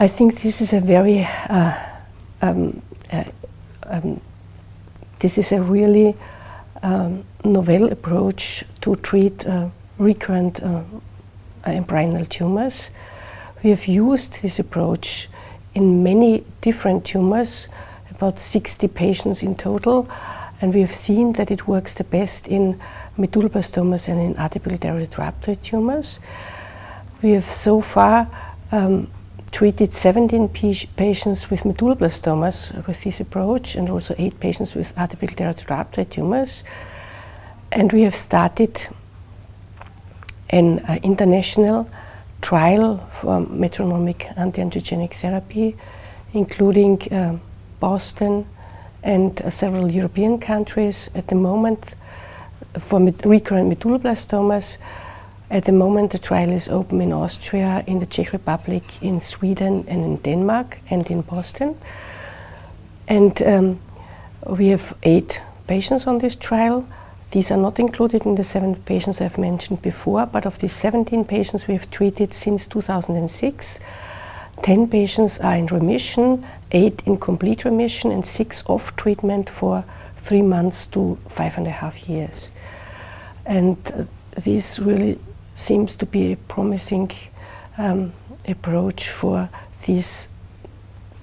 I think this is a very really novel approach to treat recurrent embryonal tumors. We have used this approach in many different tumors, about 60 patients in total, and we have seen that it works the best in medulloblastomas and in atypical thyroid rhabdoid tumors. We have so far treated 17 patients with medulloblastomas with this approach, and also 8 patients with atypical thyroid rhabdoid tumors. And we have started an international trial for metronomic anti-angiogenic therapy, including Boston and several European countries at the moment for recurrent medulloblastomas. At the moment, the trial is open in Austria, in the Czech Republic, in Sweden, and in Denmark, and in Boston. And we have 8 patients on this trial. These are not included in the 7 patients I've mentioned before, but of the 17 patients we have treated since 2006, 10 patients are in remission, 8 in complete remission, and 6 off treatment for 3 months to 5.5 years. And this really seems to be a promising approach for these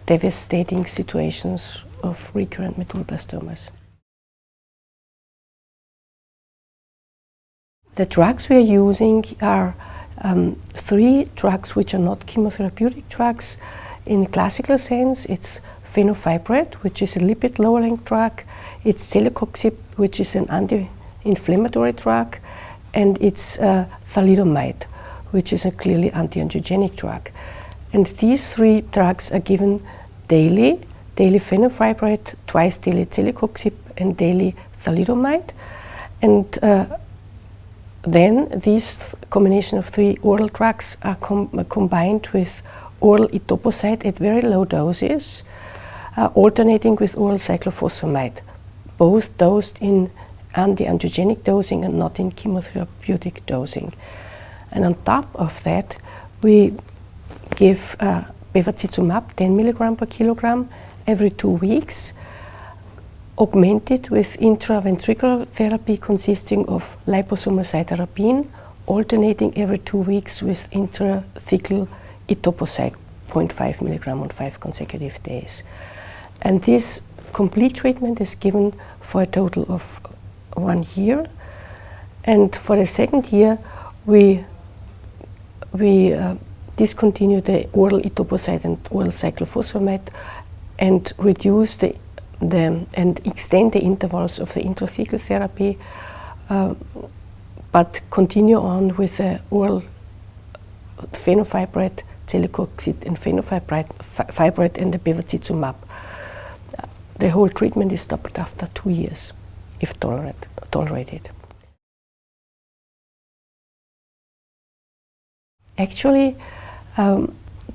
devastating situations of recurrent medulloblastomas. The drugs we are using are 3 drugs which are not chemotherapeutic drugs. In classical sense, it's fenofibrate, which is a lipid-lowering drug. It's celecoxib, which is an anti-inflammatory drug. And it's thalidomide, which is a clearly anti-angiogenic drug. And these 3 drugs are given daily fenofibrate, twice daily celecoxib, and daily thalidomide. And then this combination of 3 oral drugs are combined with oral etoposide at very low doses, alternating with oral cyclophosphamide, both dosed in anti-angiogenic dosing and not in chemotherapeutic dosing. And on top of that, we give bevacizumab 10 milligram per kilogram every 2 weeks, augmented with intraventricular therapy consisting of liposomal cytarabine, alternating every 2 weeks with intrathecal etoposide 0.5 milligram on 5 consecutive days. And this complete treatment is given for a total of 1 year, and for the 2nd year we discontinue the oral etoposide and oral cyclophosphamide and reduce and extend the intervals of the intrathecal therapy, but continue on with the oral fenofibrate, celecoxib, and fenofibrate and the bevacizumab. The whole treatment is stopped after 2 years, if tolerated. Actually,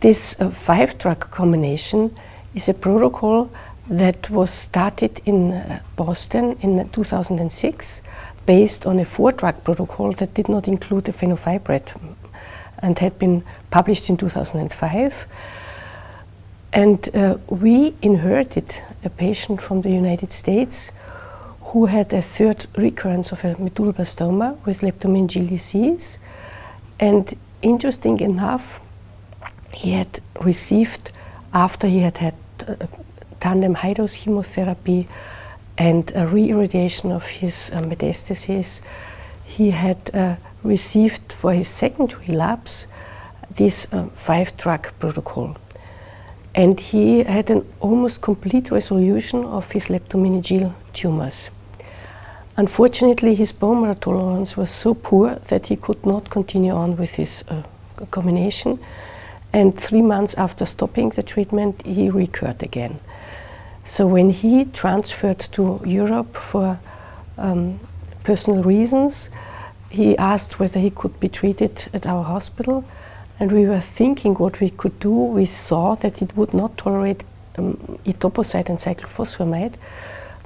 this 5-drug combination is a protocol that was started in Boston in 2006, based on a 4-drug protocol that did not include the fenofibrate and had been published in 2005. And we inherited a patient from the United States who had a 3rd recurrence of a medulloblastoma with leptomeningeal disease. And interesting enough, he had received, after he had had tandem high-dose chemotherapy and a re-irradiation of his metastases, he had received for his 2nd relapse this 5-drug protocol. And he had an almost complete resolution of his leptomeningeal tumors. Unfortunately, his bone marrow tolerance was so poor that he could not continue on with this combination. And 3 months after stopping the treatment, he recurred again. So when he transferred to Europe for personal reasons, he asked whether he could be treated at our hospital. And we were thinking what we could do. We saw that it would not tolerate etoposide and cyclophosphamide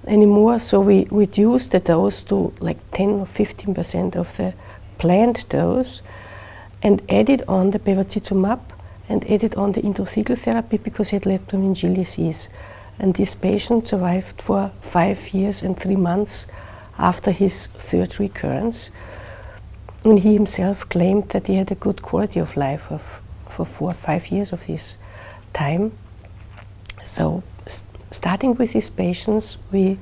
anymore, so we reduced the dose to like 10 or 15% of the planned dose and added on the bevacizumab and added on the intrathecal therapy because he had leptomeningeal disease. And this patient survived for 5 years and 3 months after his third recurrence. And he himself claimed that he had a good quality of life for 4 or 5 years of this time. So starting with these patients, we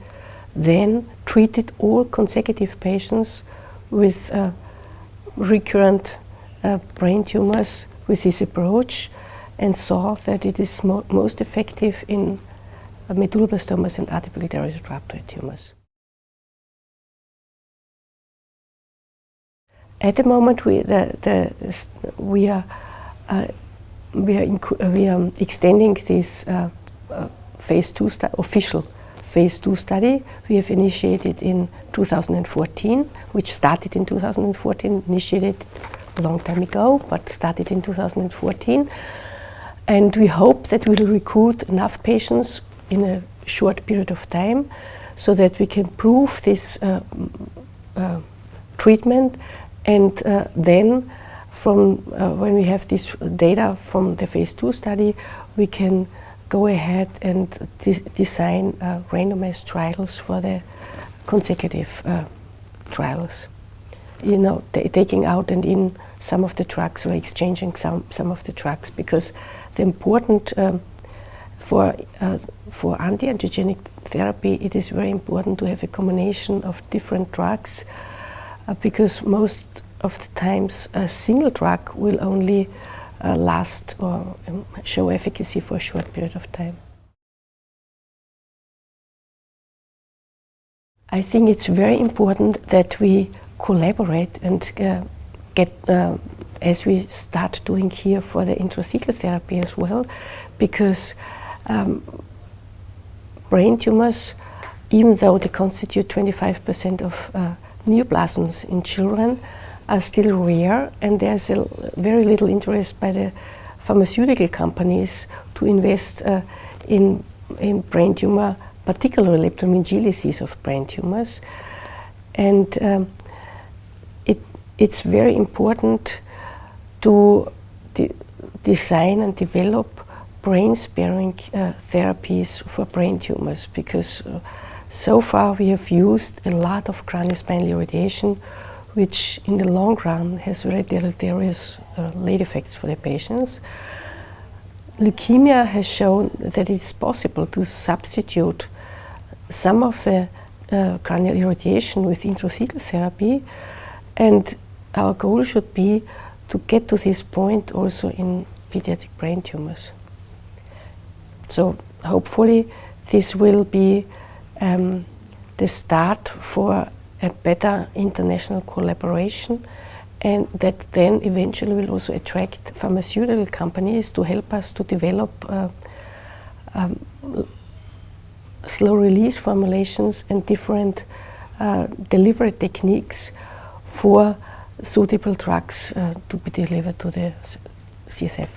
then treated all consecutive patients with recurrent brain tumors with this approach, and saw that it is most effective in medulloblastomas and atypical teratoid tumors. At the moment, we are extending this phase 2 official phase 2 study. We have initiated in 2014, which started in 2014, initiated a long time ago, but started in 2014. And we hope that we will recruit enough patients in a short period of time so that we can prove this treatment. And then from when we have this data from the phase 2 study, we can go ahead and design randomized trials for the consecutive trials. You know, taking out and in some of the drugs or exchanging some of the drugs, because the important for anti-angiogenic therapy, it is very important to have a combination of different drugs, because most of the times a single drug will only last or show efficacy for a short period of time. I think it's very important that we collaborate and get, as we start doing here for the intrathecal therapy as well, because brain tumors, even though they constitute 25% of neoplasms in children, are still rare, and there's very little interest by the pharmaceutical companies to invest in brain tumor, particularly leptomeningeal disease of brain tumors. And it's very important to design and develop brain-sparing therapies for brain tumors, because so far we have used a lot of craniospinal irradiation, which in the long run has very deleterious late effects for the patients. Leukemia has shown that it's possible to substitute some of the cranial irradiation with intrathecal therapy, and our goal should be to get to this point also in pediatric brain tumors. So hopefully this will be the start for a better international collaboration, and that then eventually will also attract pharmaceutical companies to help us to develop slow release formulations and different delivery techniques for suitable drugs to be delivered to the CSF.